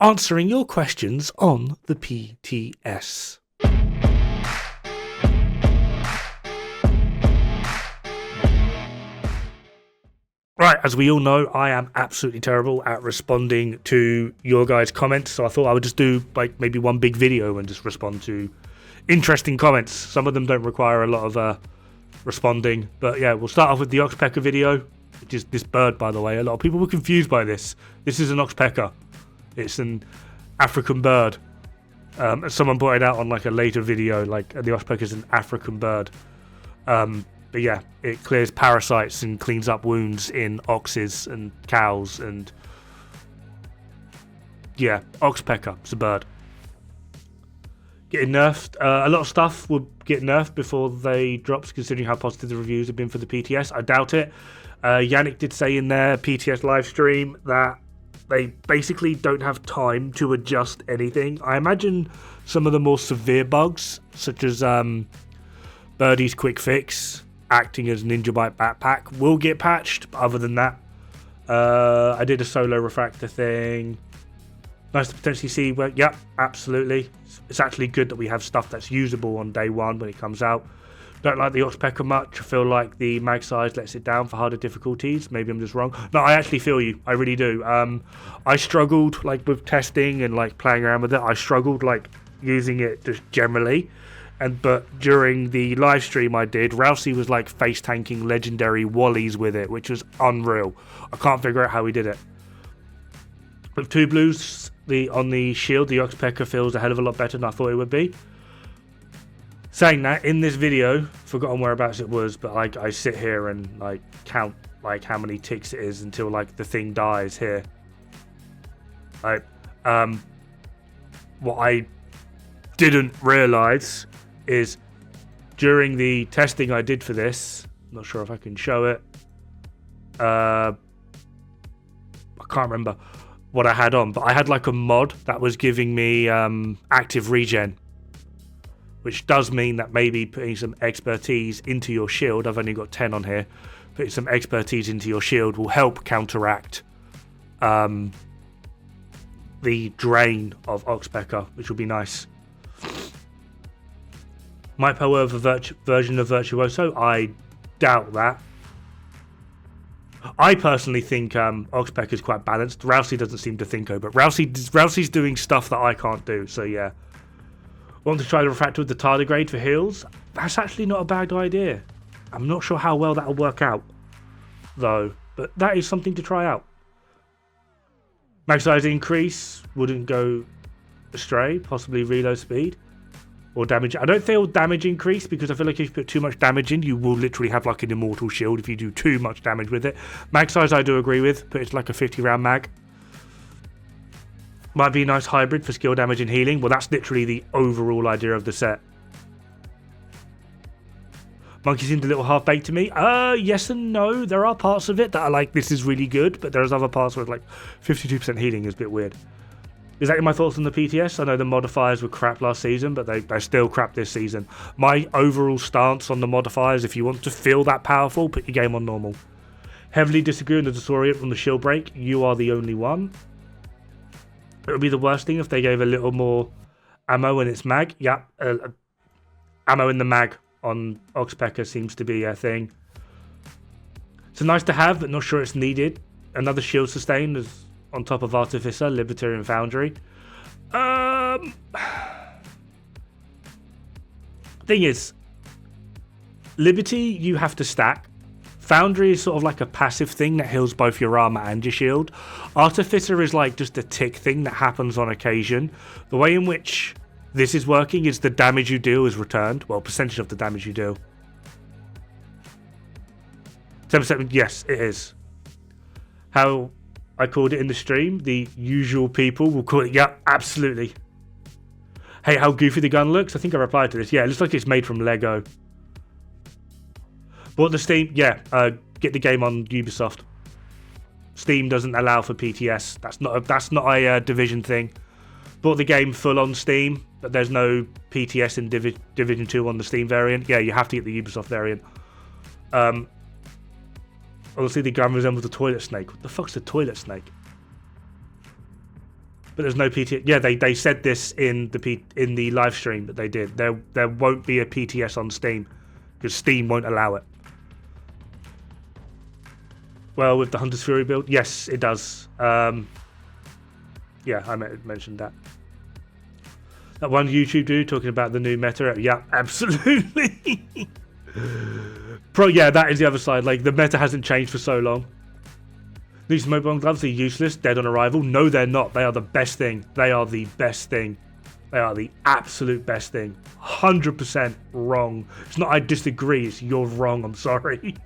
answering your questions on the PTS. Right, as we all know, I am absolutely terrible at responding to your guys' comments, so I thought I would just do like maybe one big video and just respond to interesting comments. Some of them don't require a lot of responding, but yeah, we'll start off with the oxpecker video, which is this bird, by the way. A lot of people were confused by this. This is an oxpecker. It's an African bird. Someone pointed out on like a later video, like the oxpecker is an African bird. But yeah, it clears parasites and cleans up wounds in oxes and cows, and yeah, oxpecker, it's a bird. Getting nerfed. A lot of stuff would get nerfed before they dropped, considering how positive the reviews have been for the PTS. I doubt it. Yannick did say in their PTS live stream that they basically don't have time to adjust anything. I imagine some of the more severe bugs, such as Birdie's quick fix, acting as Ninja Bite backpack, will get patched, but other than that, I did a solo refractor thing. Nice to potentially see where, yeah, absolutely. It's actually good that we have stuff that's usable on day one when it comes out. Don't like the oxpecker much. I feel like the mag size lets it down for harder difficulties. Maybe I'm just wrong. No, I actually feel you. I really do. I struggled like with testing and like playing around with it. I struggled like using it just generally. But during the live stream I did, Rousey was like face tanking legendary Wallies with it, which was unreal. I can't figure out how he did it. With 2 blues on the shield, the oxpecker feels a hell of a lot better than I thought it would be. Saying that, in this video, forgotten whereabouts it was, but like I sit here and like count like how many ticks it is until like the thing dies here. Like, what I didn't realise is during the testing I did for this, I'm not sure if I can show it. I can't remember what I had on, but I had like a mod that was giving me active regen, which does mean that maybe putting some expertise into your shield, I've only got 10 on here, putting some expertise into your shield will help counteract the drain of oxpecker, which will be nice. Might power over version of Virtuoso? I doubt that. I personally think oxpecker is quite balanced. Rousey doesn't seem to think so, but Rousey's doing stuff that I can't do, so yeah. Want to try the refractor with the tardigrade for heals? That's actually not a bad idea. I'm not sure how well that'll work out, though, but that is something to try out. Mag size increase wouldn't go astray, possibly reload speed or damage. I don't feel damage increase, because I feel like if you put too much damage in, you will literally have like an immortal shield if you do too much damage with it. Mag size I do agree with, but it's like a 50 round mag. Might be a nice hybrid for skill damage and healing. Well, that's literally the overall idea of the set. Monkey seemed a little half-baked to me. Yes and no. There are parts of it that are like, this is really good, but there's other parts where it's like 52% healing is a bit weird. Exactly my thoughts on the PTS. I know the modifiers were crap last season, but they're still crap this season. My overall stance on the modifiers, if you want to feel that powerful, put your game on normal. Heavily disagree on the disorient from the shield break. You are the only one. It would be the worst thing if they gave a little more ammo in its mag. Yeah, ammo in the mag on oxpecker seems to be a thing. It's nice to have, but not sure it's needed. Another shield sustain is on top of Artificer, Libertarian Foundry. Thing is, Liberty you have to stack. Foundry is sort of like a passive thing that heals both your armor and your shield. Artificer is like just a tick thing that happens on occasion. The way in which this is working is the damage you deal is returned. Well, percentage of the damage you deal. 10%, yes, it is. How I called it in the stream, the usual people will call it, yeah, absolutely. Hey, how goofy the gun looks. I think I replied to this. Yeah, it looks like it's made from Lego. Bought the Steam, yeah, get the game on Ubisoft. Steam doesn't allow for PTS. That's not a Division thing. Bought the game full on Steam, but there's no PTS in Division 2 on the Steam variant. Yeah, you have to get the Ubisoft variant. Obviously, the gun resembles a toilet snake. What the fuck's a toilet snake? But there's no PTS. Yeah, they said this in the live stream that they did. There won't be a PTS on Steam because Steam won't allow it. Well, with the Hunter's Fury build, yes, it does. Yeah, I mentioned that. That one YouTube dude talking about the new meta. Yeah, absolutely. Yeah, that is the other side. Like, the meta hasn't changed for so long. These mobile gloves are useless, dead on arrival. No, they're not. They are the best thing. They are the best thing. They are the absolute best thing. 100% wrong. It's not I disagree, it's you're wrong. I'm sorry.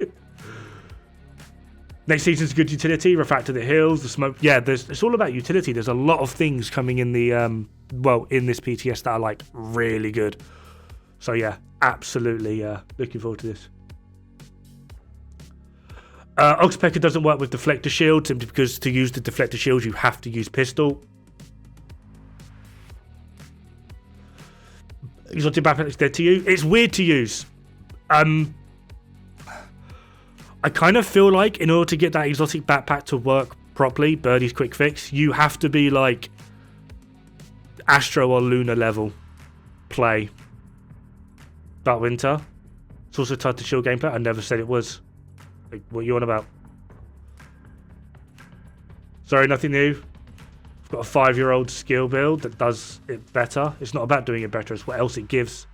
Next season's good utility. Refractor the hills, the smoke. Yeah, it's all about utility. There's a lot of things coming in the in this PTS that are like really good. So yeah, absolutely looking forward to this. Oxpecker doesn't work with deflector shield simply because to use the deflector shield you have to use pistol. Exotic backpack is dead to you. It's weird to use. I kind of feel like in order to get that exotic backpack to work properly, Birdie's quick fix, you have to be like Astro or Luna level play. Dark Winter. It's also tied to shield gameplay. I never said it was. Like, what are you on about? Sorry, nothing new. I've got a 5-year-old skill build that does it better. It's not about doing it better, it's what else it gives.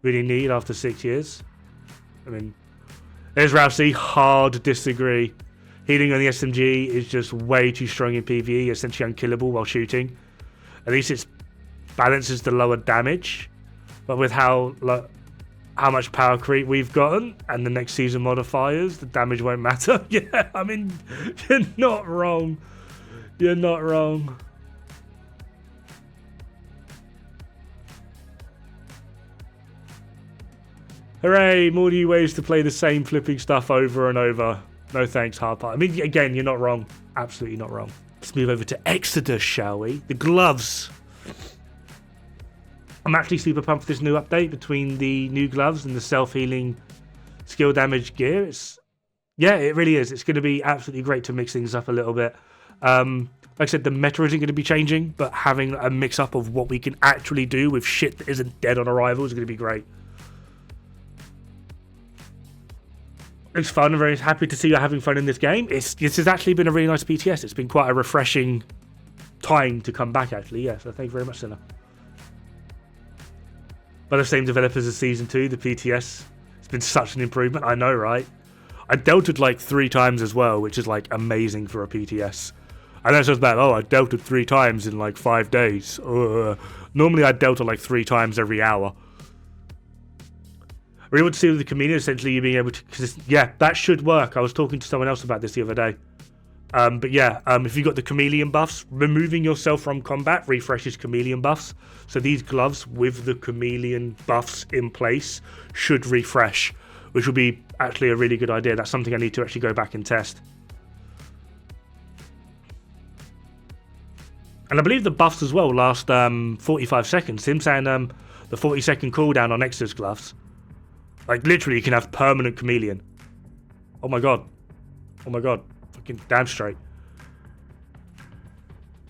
Really need after 6 years. I mean, there's Rousey. Hard disagree. Healing on the SMG is just way too strong in PvE, essentially unkillable while shooting. At least it balances the lower damage. But with how much power creep we've gotten and the next season modifiers, the damage won't matter. Yeah, I mean, you're not wrong. You're not wrong. Hooray, more new ways to play the same flipping stuff over and over. No thanks, hard part. I mean, again, you're not wrong. Absolutely not wrong. Let's move over to Exodus, shall we? The gloves. I'm actually super pumped for this new update between the new gloves and the self-healing skill damage gear. Yeah, it really is. It's going to be absolutely great to mix things up a little bit. Like I said, the meta isn't going to be changing, but having a mix-up of what we can actually do with shit that isn't dead on arrival is going to be great. It's fun. I'm very happy to see you having fun in this game. This has actually been a really nice PTS. It's been quite a refreshing time to come back, actually. Yeah, so thank you very much, Sinner. By the same developers as Season 2, the PTS, it's been such an improvement. I know, right? I delted like 3 times as well, which is like amazing for a PTS. I know it sounds bad. Oh, I delted 3 times in like 5 days. Normally I delta like 3 times every hour. I really want to see with the chameleon, essentially you being able to... yeah, that should work. I was talking to someone else about this the other day. But yeah, if you've got the chameleon buffs, removing yourself from combat refreshes chameleon buffs. So these gloves with the chameleon buffs in place should refresh, which will be actually a really good idea. That's something I need to actually go back and test. And I believe the buffs as well last 45 seconds. Him saying the 40-second cooldown on Exodus gloves. Like, literally, you can have permanent chameleon. Oh my god. Oh my god. Fucking damn straight.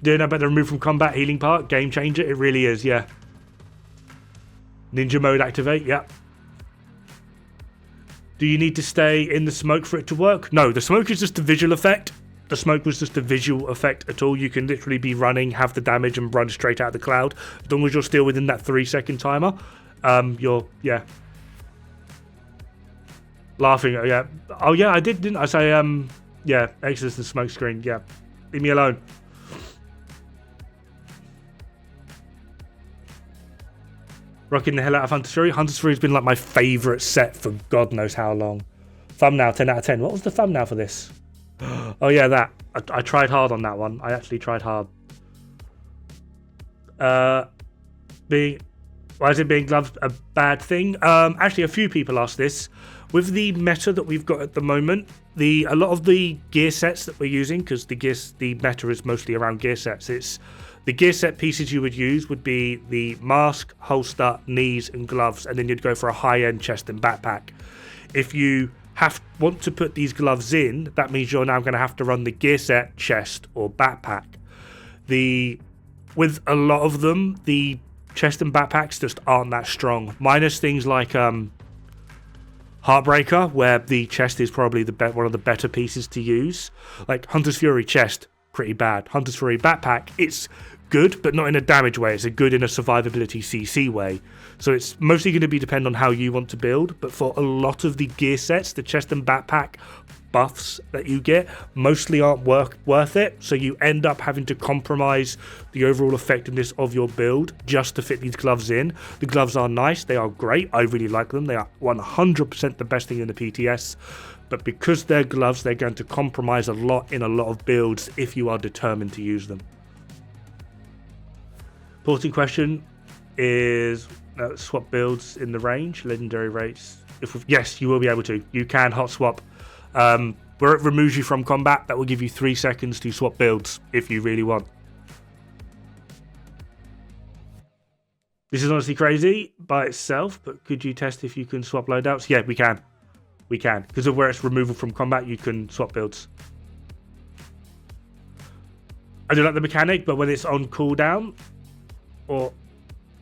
Do you know about the remove from combat healing part? Game changer? It really is, yeah. Ninja mode activate? Yeah. Do you need to stay in the smoke for it to work? No, the smoke is just a visual effect. The smoke was just a visual effect at all. You can literally be running, have the damage, and run straight out of the cloud. As long as you're still within that 3-second timer, yeah. Laughing, yeah. Oh, yeah, I did, didn't I say, yeah, Exodus and smoke screen, yeah. Leave me alone. Rocking the hell out of Hunter's Fury. Hunter's Fury has been like my favourite set for God knows how long. Thumbnail, 10 out of 10. What was the thumbnail for this? Oh, yeah, that. I tried hard on that one. I actually tried hard. Why is it being gloved a bad thing? Actually, a few people asked this. With the meta that we've got at the moment, a lot of the gear sets that we're using, because the meta is mostly around gear sets, it's the gear set pieces you would use would be the mask, holster, knees, and gloves, and then you'd go for a high-end chest and backpack. If you want to put these gloves in, that means you're now going to have to run the gear set, chest, or backpack. With a lot of them, the chest and backpacks just aren't that strong. Minus things like Heartbreaker, where the chest is probably one of the better pieces to use. Like Hunter's Fury chest, pretty bad. Hunter's Fury backpack, it's good, but not in a damage way. It's a good in a survivability CC way. So it's mostly going to be depend on how you want to build. But for a lot of the gear sets, the chest and backpack buffs that you get mostly aren't worth it. So you end up having to compromise the overall effectiveness of your build just to fit these gloves in. The gloves are nice. They are great. I really like them. They are 100% the best thing in the PTS. But because they're gloves, they're going to compromise a lot in a lot of builds if you are determined to use them. Porting is swap builds in the range, legendary rates. Yes, you will be able to. You can hot swap. Where it removes you from combat, that will give you 3 seconds to swap builds if you really want. This is honestly crazy by itself, but could you test if you can swap loadouts? Yeah, we can. We can. Because of where it's removal from combat, you can swap builds. I do like the mechanic, but when it's on cooldown or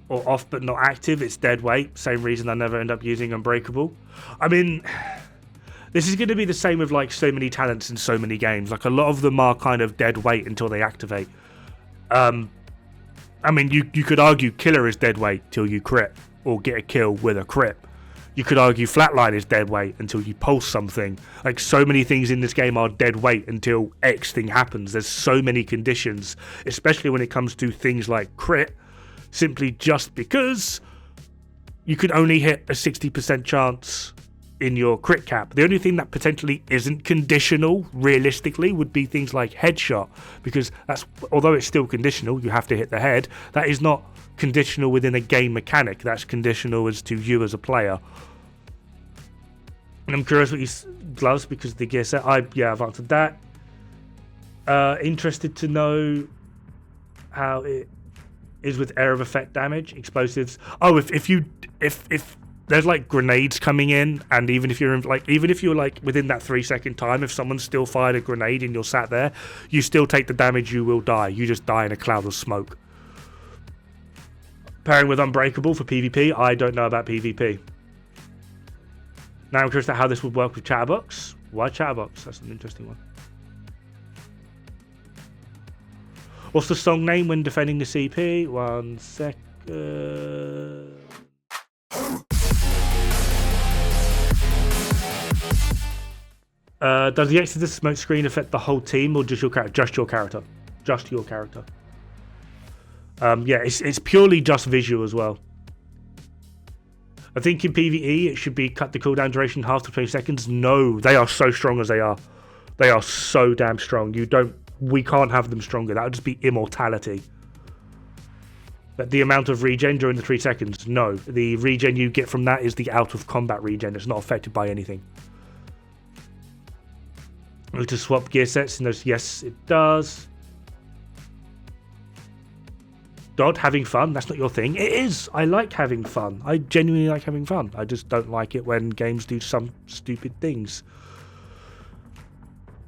off but not active, it's dead weight. Same reason I never end up using Unbreakable. I mean, this is going to be the same with like so many talents in so many games. Like a lot of them are kind of dead weight until they activate. I mean, you could argue Killer is dead weight till you crit or get a kill with a crit. You could argue Flatline is dead weight until you pulse something. Like so many things in this game are dead weight until X thing happens. There's so many conditions, especially when it comes to things like crit, simply just because you can only hit a 60% chance in your crit cap. The only thing that potentially isn't conditional realistically would be things like headshot, because that's, although it's still conditional, you have to hit the head, that is not conditional within a game mechanic. That's conditional as to you as a player. And I'm curious what you gloves, because the gear set, I've answered that. Interested to know how it is with area of effect damage, explosives. Oh, if there's like grenades coming in, and even if you're like within that 3 second time, if someone still fired a grenade and you're sat there, you still take the damage. You will die. You just die in a cloud of smoke. Pairing with Unbreakable for PvP, I don't know about PvP. Now I'm curious about how this would work with Chatterbox. Why Chatterbox? That's an interesting one. What's the song name when defending the CP? 1 second. Does the exit of the smoke screen affect the whole team or just your character? Just your character. Just your character. Yeah, it's purely just visual as well. I think in PvE it should be cut the cooldown duration half to 20 seconds. No, they are so strong as they are. They are so damn strong. We can't have them stronger. That would just be immortality. But the amount of regen during the 3 seconds, no. The regen you get from that is the out of combat regen. It's not affected by anything. To swap gear sets in those, yes, it does. Dod, having fun? That's not your thing. It is. I like having fun. I genuinely like having fun. I just don't like it when games do some stupid things.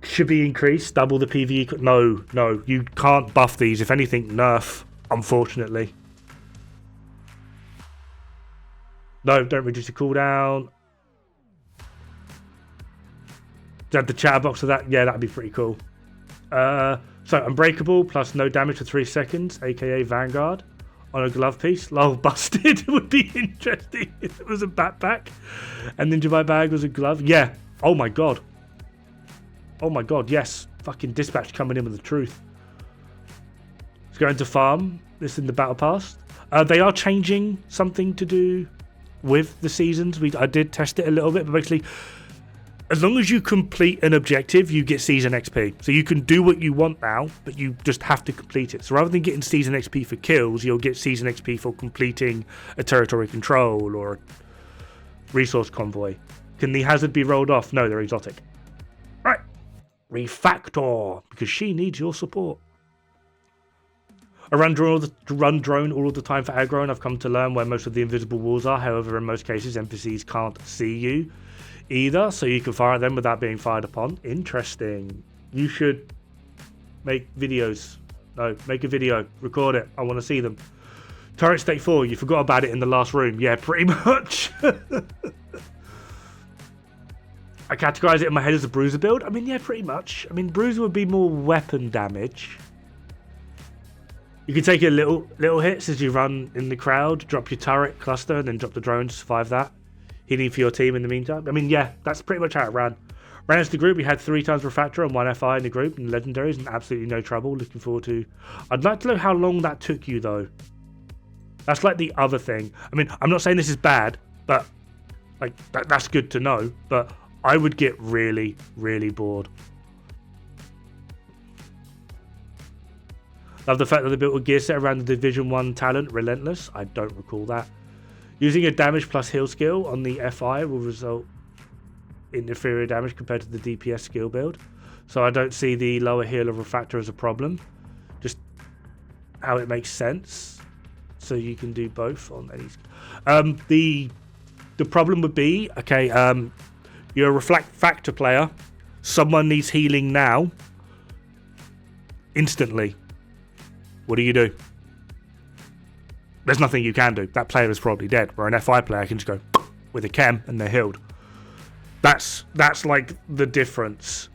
Should be increased. Double the PvE. No. You can't buff these. If anything, nerf. Unfortunately. No, don't reduce the cooldown. Add the chatterbox to that. Yeah, that'd be pretty cool. So Unbreakable plus no damage for 3 seconds, aka Vanguard, on a glove piece. Lol, busted. Would be interesting if it was a backpack and Ninja by Bag was a glove. Yeah. Oh my god. Yes. Fucking Dispatch coming in with the truth. It's going to farm. This in the battle pass. They are changing something to do with the seasons. I did test it a little bit, but basically, as long as you complete an objective, you get season XP. So you can do what you want now, but you just have to complete it. So rather than getting season XP for kills, you'll get season XP for completing a territory control or a resource convoy. Can the hazard be rolled off? No, they're exotic. Right. Refractor, because she needs your support. I run drone all of the time for aggro, and I've come to learn where most of the invisible walls are. However, in most cases, NPCs can't see you. either, so you can fire at them without being fired upon. Interesting. You should make videos. No, make a video. Record it. I want to see them. Turret state 4. You forgot about it in the last room. Yeah, pretty much. I categorize it in my head as a bruiser build. I mean, yeah, pretty much. I mean, bruiser would be more weapon damage. You can take your little hits as you run in the crowd, drop your turret cluster, and then drop the drone to survive that. Healing for your team in the meantime. I mean, yeah, that's pretty much how it ran. Ran as the group, we had 3 times Refractor and 1 FI in the group, and legendaries, and absolutely no trouble. Looking forward to... I'd like to know how long that took you, though. That's like the other thing. I mean, I'm not saying this is bad, but like that's good to know, but I would get really, really bored. Love the fact that they built a gear set around the Division 1 talent, Relentless. I don't recall that. Using a damage plus heal skill on the FI will result in inferior damage compared to the DPS skill build. So I don't see the lower heal of Refractor as a problem. Just how it makes sense. So you can do both on any... The problem would be, okay, you're a Refractor player. Someone needs healing now. Instantly. What do? There's nothing you can do. That player is probably dead. Where an FI player can just go with a chem and they're healed. That's like the difference.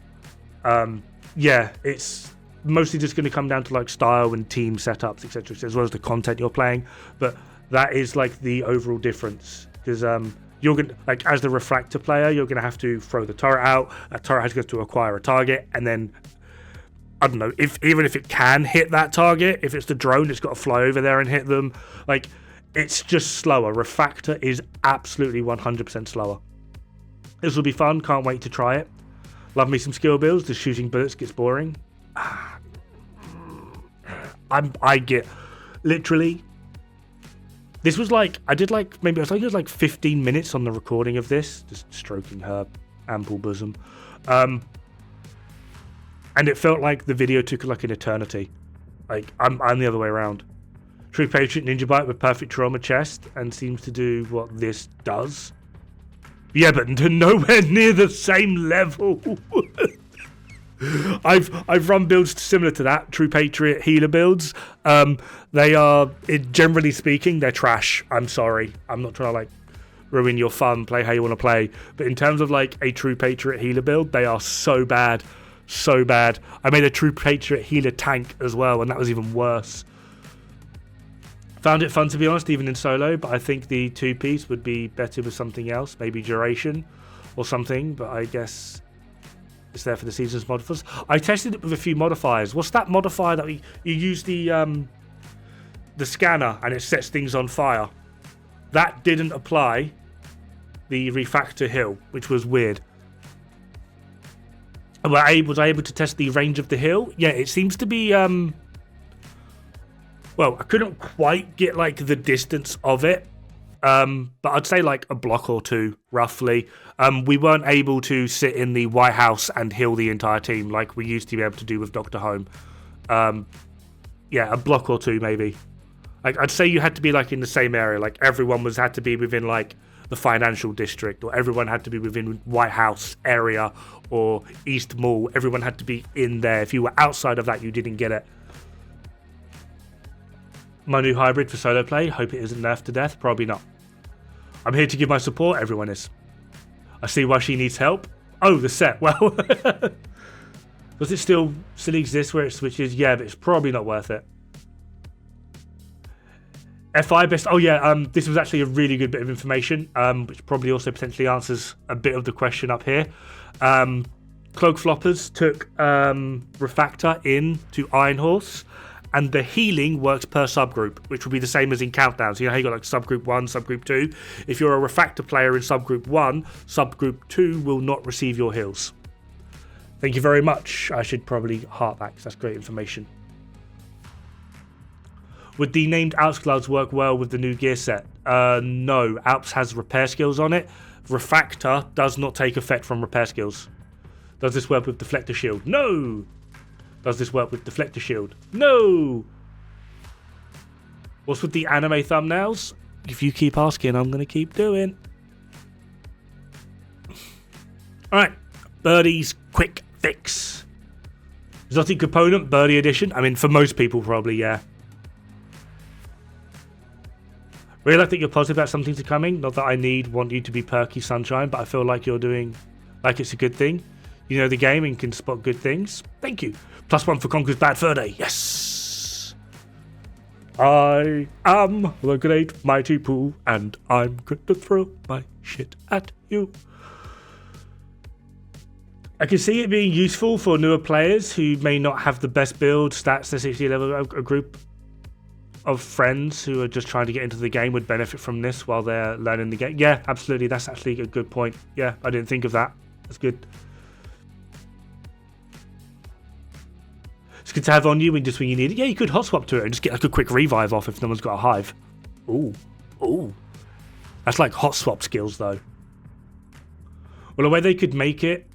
Yeah, it's mostly just going to come down to like style and team setups, etc., as well as the content you're playing. But that is like the overall difference. Because you're going to, like, as the Refractor player, you're going to have to throw the turret out. That turret has to acquire a target, and then I don't know, even if it can hit that target, if it's the drone, it's got to fly over there and hit them. Like, it's just slower. Refractor is absolutely 100% slower. This will be fun. Can't wait to try it. Love me some skill builds. The shooting bullets gets boring. I get literally. This was like, I did like, maybe I think it was like 15 minutes on the recording of this, just stroking her ample bosom. And it felt like the video took like an eternity. Like, I'm the other way around. True Patriot Ninja Bite with perfect trauma chest and seems to do what this does. Yeah, but nowhere near the same level. I've run builds similar to that, True Patriot healer builds. They are, generally speaking, they're trash. I'm sorry. I'm not trying to like ruin your fun, play how you want to play. But in terms of like a True Patriot healer build, they are so bad. So bad. I made a True Patriot healer tank as well, and that was even worse. Found it fun, to be honest, even in solo, but I think the 2-piece would be better with something else, maybe duration or something, but I guess it's there for the season's modifiers. I tested it with a few modifiers. What's that modifier that you use the scanner and it sets things on fire? That didn't apply the Refractor hill, which was weird. Was I able to test the range of the hill? Yeah, it seems to be... well, I couldn't quite get like the distance of it, but I'd say like a block or two, roughly. We weren't able to sit in the White House and heal the entire team like we used to be able to do with Dr. Home. Yeah, a block or two maybe. Like, I'd say you had to be like in the same area. Like, everyone had to be within like the financial district, or everyone had to be within White House area or East Mall. Everyone had to be in there. If you were outside of that, you didn't get it. My new hybrid for solo play, hope it isn't nerfed to death. Probably not. I'm here to give my support, everyone is. I see why she needs help. Oh, the set. Well, does it still exist where it switches? Yeah, but it's probably not worth it. FI best. Oh yeah, this was actually a really good bit of information, which probably also potentially answers a bit of the question up here. Cloak Floppers took Refractor in to Iron Horse, and the healing works per subgroup, which will be the same as in Countdowns. You know how you got like subgroup 1, subgroup 2? If you're a Refractor player in subgroup 1, subgroup 2 will not receive your heals. Thank you very much. I should probably heart that because that's great information. Would the named Alps gloves work well with the new gear set? No, Alps has repair skills on it. Refractor does not take effect from repair skills. Does this work with Deflector Shield? No! Does this work with Deflector Shield? No! What's with the anime thumbnails? If you keep asking, I'm going to keep doing. Alright, Birdie's Quick Fix. Exotic component, Birdie edition. I mean, for most people, probably, yeah. Really like that you're positive about something's coming. Not that I want you to be perky sunshine, but I feel like you're doing like it's a good thing. You know the game and can spot good things. Thank you. +1 for Conker's Bad Fur Day. Yes. I am the great mighty Pooh, and I'm going to throw my shit at you. I can see it being useful for newer players who may not have the best build, stats, the 60 level. A group of friends who are just trying to get into the game would benefit from this while they're learning the game. Yeah, absolutely. That's actually a good point. Yeah, I didn't think of that. That's good. It's good to have on you when you need it. Yeah, you could hot swap to it and just get like a quick revive off if no one's got a hive. Ooh. That's like hot swap skills though. Well, a way they could make it,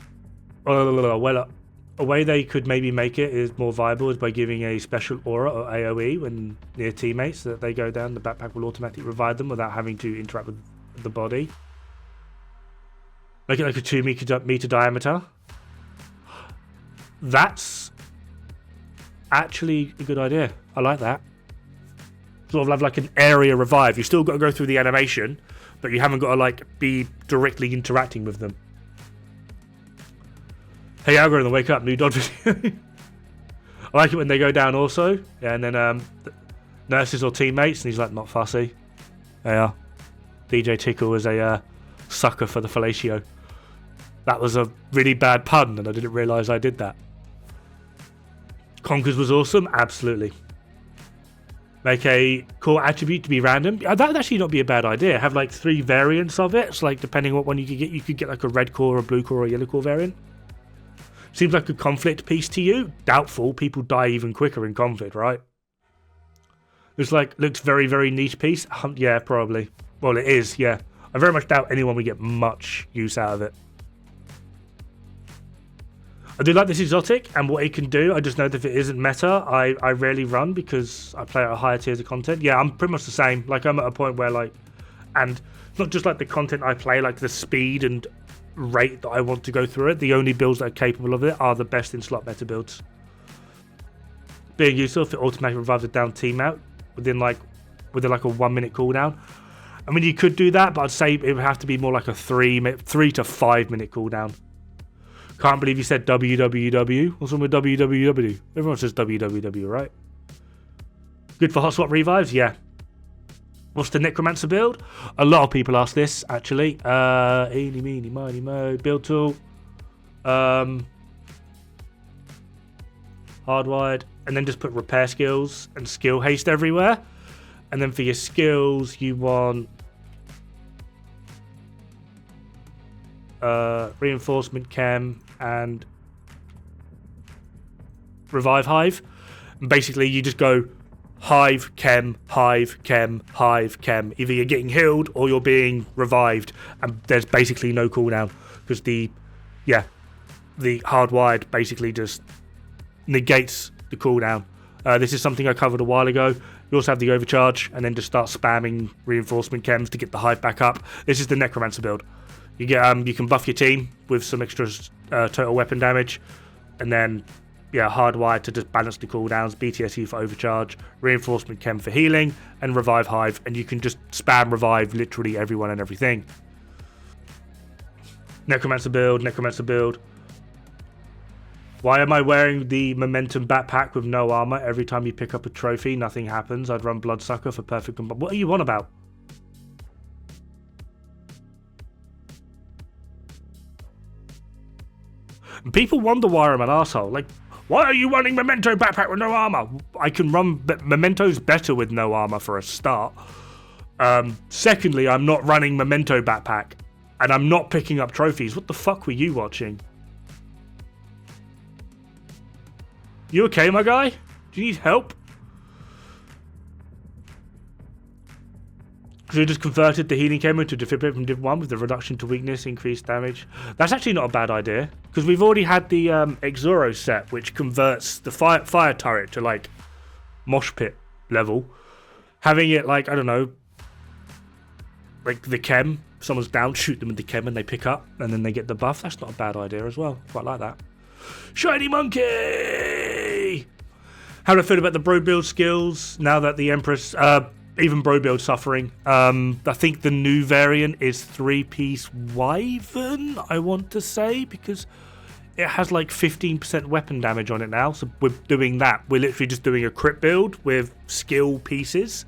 a way they could maybe make it is more viable is by giving a special aura or AoE when near teammates so that they go down. The backpack will automatically revive them without having to interact with the body. Make it like a 2 meter diameter. That's actually a good idea. I like that. Sort of have like an area revive. You still got to go through the animation, but you haven't got to like be directly interacting with them. Hey, algorithm, wake up, new Dod video. I like it when they go down also. Yeah, and then nurses or teammates, and he's like, not fussy. They are. DJ Tickle is a sucker for the fellatio. That was a really bad pun, and I didn't realise I did that. Conkers was awesome, absolutely. Make a core attribute to be random. That would actually not be a bad idea. Have like 3 variants of it. It's like depending on what one you could get like a red core, a blue core, or a yellow core variant. Seems like a conflict piece to you. Doubtful. People die even quicker in conflict, right? Looks very, very niche piece. Yeah, probably. Well, it is, yeah. I very much doubt anyone would get much use out of it. I do like this exotic and what it can do. I just know that if it isn't meta, I rarely run because I play at a higher tiers of content. Yeah, I'm pretty much the same. Like, I'm at a point where, like, and not just like the content I play, like the speed and rate that I want to go through it. The only builds that are capable of it are the best in slot meta builds. Being useful if it automatically revives a down team out within like a 1 minute cooldown. I mean, you could do that, but I'd say it would have to be more like a 3 to 5 minute cooldown. Can't believe you said WWW. What's wrong with WWW? Everyone says WWW, right? Good for hot swap revives? Yeah. What's the Necromancer build? A lot of people ask this, actually. Eeny, meeny, miny, mo. Build tool. Hardwired. And then just put repair skills and skill haste everywhere. And then for your skills, you want reinforcement chem and revive hive. And basically, you just go hive, chem, hive, chem, hive, chem. Either you're getting healed or you're being revived, and there's basically no cooldown because the hardwired basically just negates the cooldown. This is something I covered a while ago. You also have the overcharge, and then just start spamming reinforcement chems to get the hive back up. This is the Necromancer build. You get you can buff your team with some extra total weapon damage, and then hardwired to just balance the cooldowns, BTSE for overcharge, reinforcement chem for healing, and revive hive, and you can just spam revive literally everyone and everything. Necromancer build, Necromancer build. Why am I wearing the momentum backpack with no armor? Every time you pick up a trophy, nothing happens. I'd run Bloodsucker for perfect. What are you on about? And people wonder why I'm an asshole. Like, why are you running Memento backpack with no armor? I can run Mementos better with no armor for a start. Secondly, I'm not running Memento backpack, and I'm not picking up trophies. What the fuck were you watching? You okay, my guy? Do you need help? So we just converted the healing camo to defibrillate from Div 1 with the reduction to weakness, increased damage. That's actually not a bad idea, because we've already had the Exoro set, which converts the fire turret to, like, mosh pit level. Having it, like, I don't know, like the chem If someone's down, shoot them with the chem and they pick up, and then they get the buff. That's not a bad idea as well. Quite like that. Shiny Monkey! How do I feel about the bro build skills now that the Empress, even bro build suffering? I think the new variant is 3-piece Wyvern, I want to say, because it has like 15% weapon damage on it now. So we're doing that. We're literally just doing a crit build with skill pieces.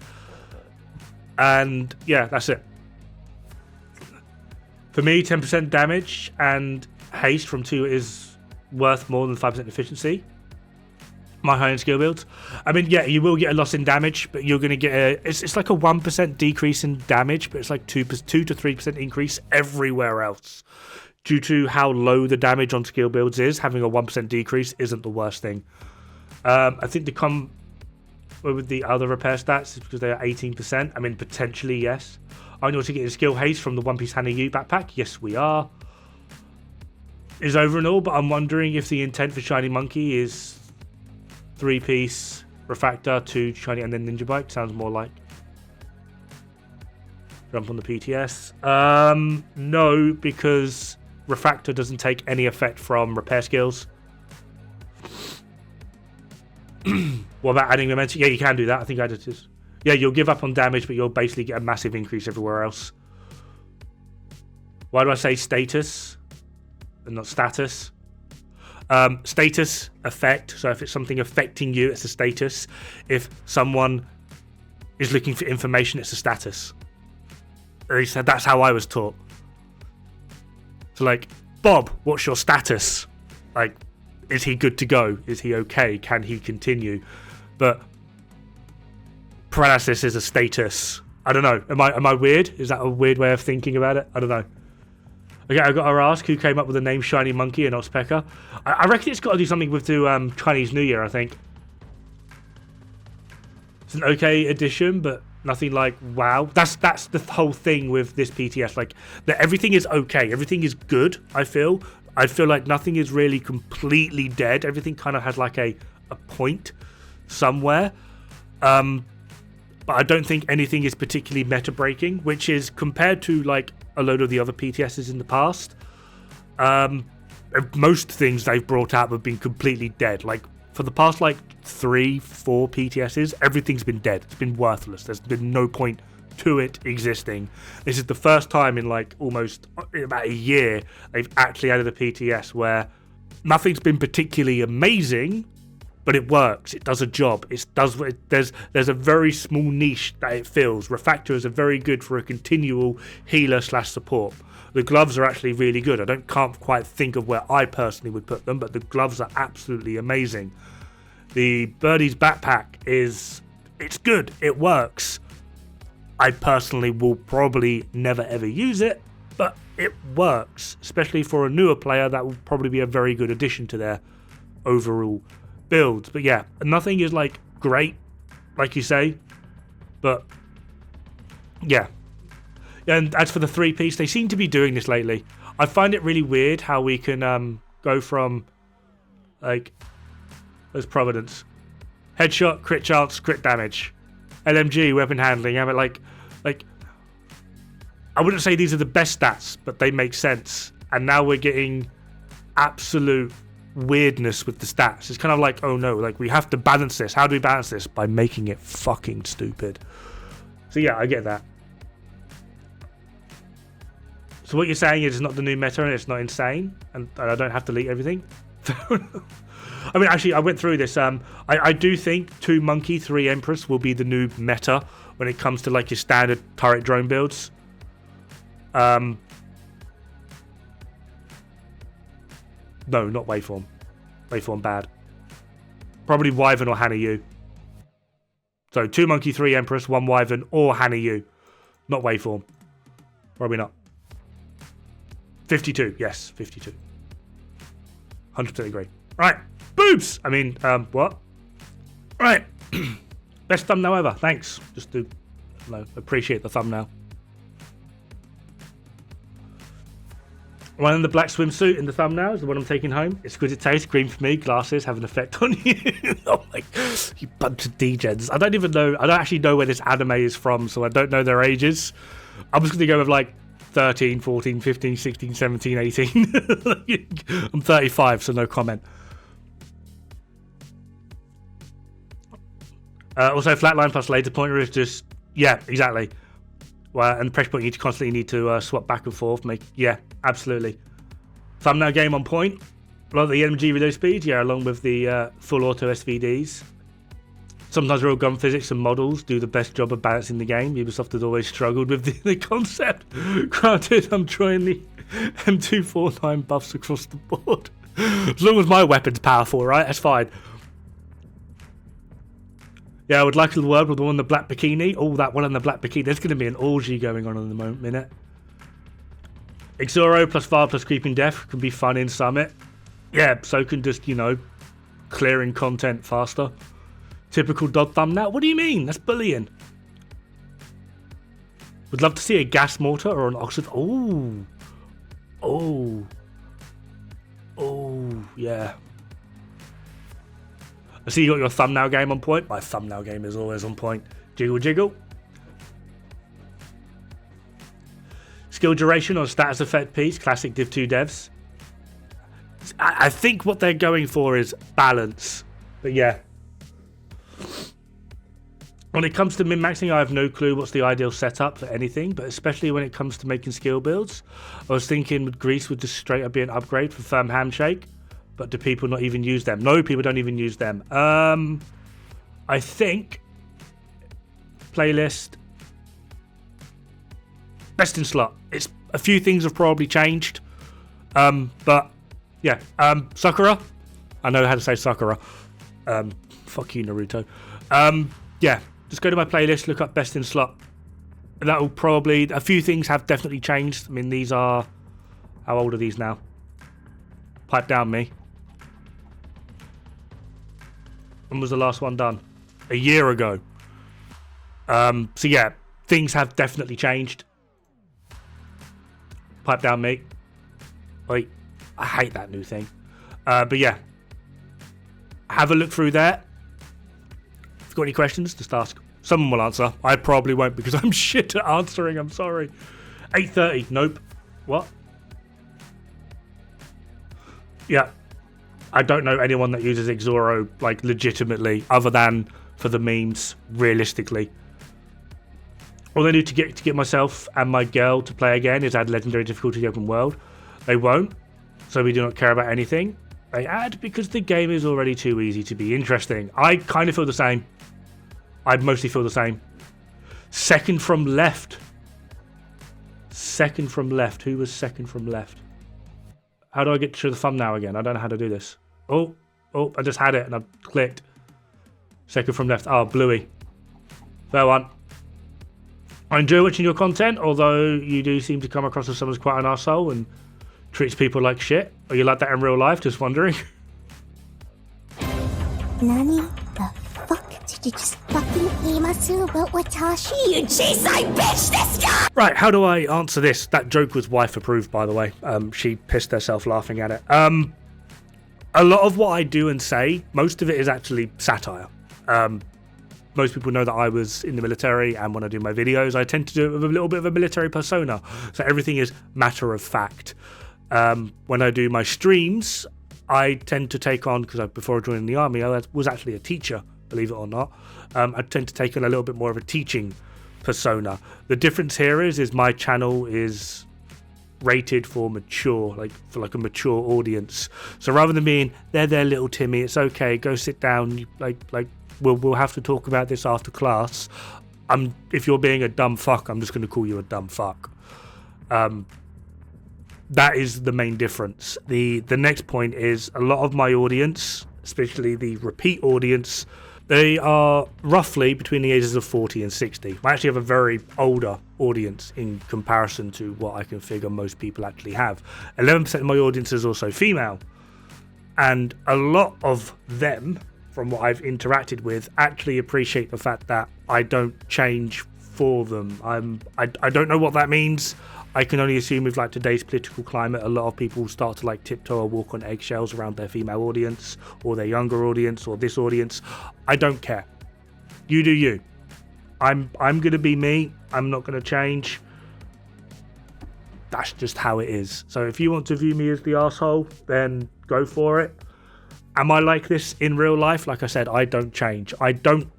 And yeah, that's it. For me, 10% damage and haste from 2 is worth more than 5% efficiency. My high-end skill builds. I mean, yeah, you will get a loss in damage, but you're going to get it's like a 1% decrease in damage, but it's like 2 to 3% increase everywhere else. Due to how low the damage on skill builds is, having a 1% decrease isn't the worst thing. I think with the other repair stats is because they are 18%. I mean, potentially, yes. I know to get a skill haste from the one-piece Hannah U backpack. Yes, we are. Is over and all, but I'm wondering if the intent for Shiny Monkey is 3-piece Refractor, 2 Shiny, and then Ninja Bike. Sounds more like jump on the PTS. No, because Refractor doesn't take any effect from repair skills. What about adding momentum? Yeah, you can do that. I think I did this. Yeah, you'll give up on damage, but you'll basically get a massive increase everywhere else. Why do I say status and not status? Status effect. So if it's something affecting you, it's a status. If someone is looking for information, it's a status. He said that's how I was taught. So like, Bob, what's your status? Like, is he good to go? Is he okay? Can he continue? But paralysis is a status. I don't know. Am I weird? Is that a weird way of thinking about it? I don't know. Okay, I got to ask who came up with the name Shiny Monkey and Ospeka. I reckon it's got to do something with the Chinese New Year, I think. It's an okay addition, but nothing like wow. That's the whole thing with this PTS. Like, that everything is okay. Everything is good, I feel. I feel like nothing is really completely dead. Everything kind of has like a point somewhere. But I don't think anything is particularly meta breaking, which is compared to like a load of the other PTSs in the past. Most things they've brought out have been completely dead. Like for the past like 3-4 PTSs, everything's been dead. It's been worthless. There's been no point to it existing. This is the first time in like almost about a year they've actually added a PTS where nothing's been particularly amazing, but it works. It does a job. There's a very small niche that it fills. Refractors are very good for a continual healer/support. The gloves are actually really good. Can't quite think of where I personally would put them, but the gloves are absolutely amazing. The Birdie's backpack it's good. It works. I personally will probably never ever use it, but it works, especially for a newer player. That will probably be a very good addition to their overall build. But yeah, nothing is like great, like you say, but yeah. And as for the 3-piece, they seem to be doing this lately. I find it really weird how we can go from like there's Providence, headshot, crit chance, crit damage, LMG, weapon handling. I mean, like I wouldn't say these are the best stats, but they make sense. And now we're getting absolute weirdness with the stats. It's kind of like, oh no, like we have to balance this. How do we balance this? By making it fucking stupid. So yeah, I get that. So what you're saying is it's not the new meta and it's not insane, and I don't have to delete everything? I mean, actually, I went through this. I do think 2 Monkey, 3 Empress will be the new meta when it comes to like your standard turret drone builds. No, not Waveform. Waveform bad. Probably Wyvern or Hannah U. So 2 Monkey, 3 Empress, 1 Wyvern or Hannah U. Not Waveform. Probably not. 52, yes, 52. 100% agree. Right, boobs! I mean, what? Right. Best thumbnail ever, thanks. Just to appreciate the thumbnail. One in the black swimsuit in the thumbnail is the one I'm taking home. Exquisite taste, green for me, glasses have an effect on you. Oh my, you bunch of degens. I don't actually know where this anime is from, so I don't know their ages. I'm just going to go with like 13, 14, 15, 16, 17, 18. I'm 35, so no comment. Also, flatline plus laser pointer is just, yeah, exactly. Well, and pressure point you constantly need to swap back and forth. Yeah, absolutely. Thumbnail game on point. A lot of the MG reload speed, yeah, along with the full auto SVDs. Sometimes real gun physics and models do the best job of balancing the game. Ubisoft has always struggled with the concept. Granted, I'm trying the M249 buffs across the board. As long as my weapon's powerful, right? That's fine. Yeah, I would like a word with the one in the black bikini. Oh, that one in the black bikini. There's going to be an orgy going on in the minute. Exoro plus Fire plus Creeping Death can be fun in Summit. Yeah, so can just, you know, clearing content faster. Typical Dod thumbnail? What do you mean? That's bullying. Would love to see a gas mortar or an oxid. Oh. Oh. Oh, yeah. I see you got your thumbnail game on point. My thumbnail game is always on point. Jiggle, jiggle. Skill duration on status effect piece. Classic Div 2 devs. I think what they're going for is balance. But yeah. When it comes to min-maxing, I have no clue what's the ideal setup for anything, but especially when it comes to making skill builds. I was thinking Grease would just straight up be an upgrade for Firm Handshake, but do people not even use them? No, people don't even use them. I think playlist best in slot. It's a few things have probably changed, but yeah, Sakura. I know how to say Sakura. Fuck you, Naruto. Yeah, just go to my playlist, look up best in slot. That will probably, a few things have definitely changed. I mean, these are, how old are these now? Pipe down, me. When was the last one done? A year ago. So yeah, things have definitely changed. Pipe down, me. Wait, I hate that new thing. But yeah, have a look through there. If you've got any questions, just ask. Someone will answer. I probably won't because I'm shit at answering. I'm sorry. 8:30. Nope. What? Yeah. I don't know anyone that uses Exoro, like, legitimately, other than for the memes, realistically. All they need to get myself and my girl to play again is add legendary difficulty open world. They won't, so we do not care about anything. They add because the game is already too easy to be interesting. I kind of feel the same. I mostly feel the same. Second from left. Second from left. Who was second from left? How do I get to the thumbnail again? I don't know how to do this. Oh, I just had it and I've clicked. Second from left. Oh, Bluey. Fair one. I enjoy watching your content, although you do seem to come across as someone who's quite an arsehole and treats people like shit. Are you like that in real life? Just wondering. Nani the fuck did you just fucking imasu about Watashi, you G-side bitch, this guy? Right, how do I answer this? That joke was wife approved, by the way. She pissed herself laughing at it. A lot of what I do and say, most of it is actually satire. Most people know that I was in the military, and when I do my videos, I tend to do it with a little bit of a military persona. So everything is matter of fact. When I do my streams, I tend to take on, because before joining the army, I was actually a teacher, believe it or not. I tend to take on a little bit more of a teaching persona. The difference here is my channel is rated for mature, for a mature audience. So rather than being there little Timmy, it's okay, go sit down, we'll have to talk about this after class. If you're being a dumb fuck, I'm just going to call you a dumb fuck. That is the main difference. The next point is a lot of my audience, especially the repeat audience, they are roughly between the ages of 40 and 60. I actually have a very older audience in comparison to what I can figure most people actually have. 11% of my audience is also female. And a lot of them, from what I've interacted with, actually appreciate the fact that I don't change for them. I don't know what that means. I can only assume with today's political climate, a lot of people start to tiptoe or walk on eggshells around their female audience or their younger audience or this audience. I don't care. You do you. I'm gonna be me. I'm not gonna change. that's just how it is. So if you want to view me as the arsehole, then go for it. Am I like this in real life? Like I said, I don't change. I don't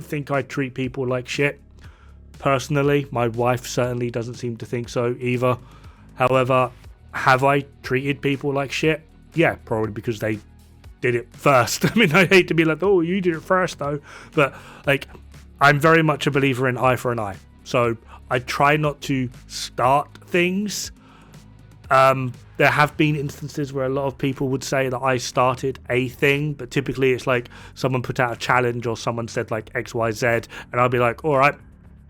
think I treat people like shit. Personally, my wife certainly doesn't seem to think so either. However, have I treated people like shit? Yeah, probably because they did it first. I mean, I hate to be like, oh, you did it first though. But like, I'm very much a believer in eye for an eye. So I try not to start things. There have been instances where a lot of people would say that I started a thing, but typically it's like someone put out a challenge or someone said like X, Y, Z, and I'll be like, all right,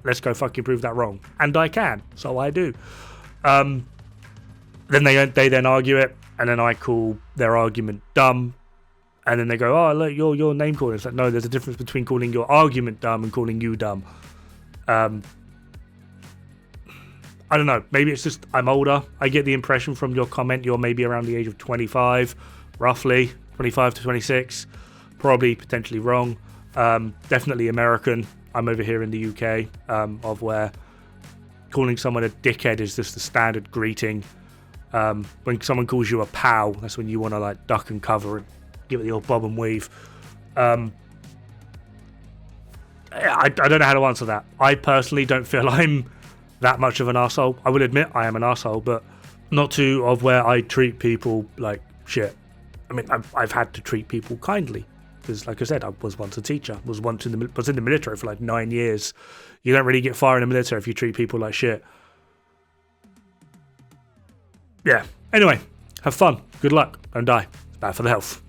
let's go fucking prove that wrong. And I can, so I do. Then they then argue it, and then I call their argument dumb. And then they go, oh, look, your name calling. It's like, no, there's a difference between calling your argument dumb and calling you dumb. I don't know. Maybe it's just I'm older. I get the impression from your comment you're maybe around the age of 25, roughly 25 to 26. Probably potentially wrong. Definitely American. I'm over here in the UK, of where calling someone a dickhead is just the standard greeting. When someone calls you a pal, that's when you want to like duck and cover and give it the old bob and weave. I don't know how to answer that. I personally don't feel I'm that much of an arsehole. I will admit I am an arsehole, but not to of where I treat people like shit. I mean, I've had to treat people kindly because, like I said, I was once a teacher. Was in the military for like 9 years. You don't really get far in the military if you treat people like shit. Yeah. Anyway, have fun. Good luck. Don't die. It's bad for the health.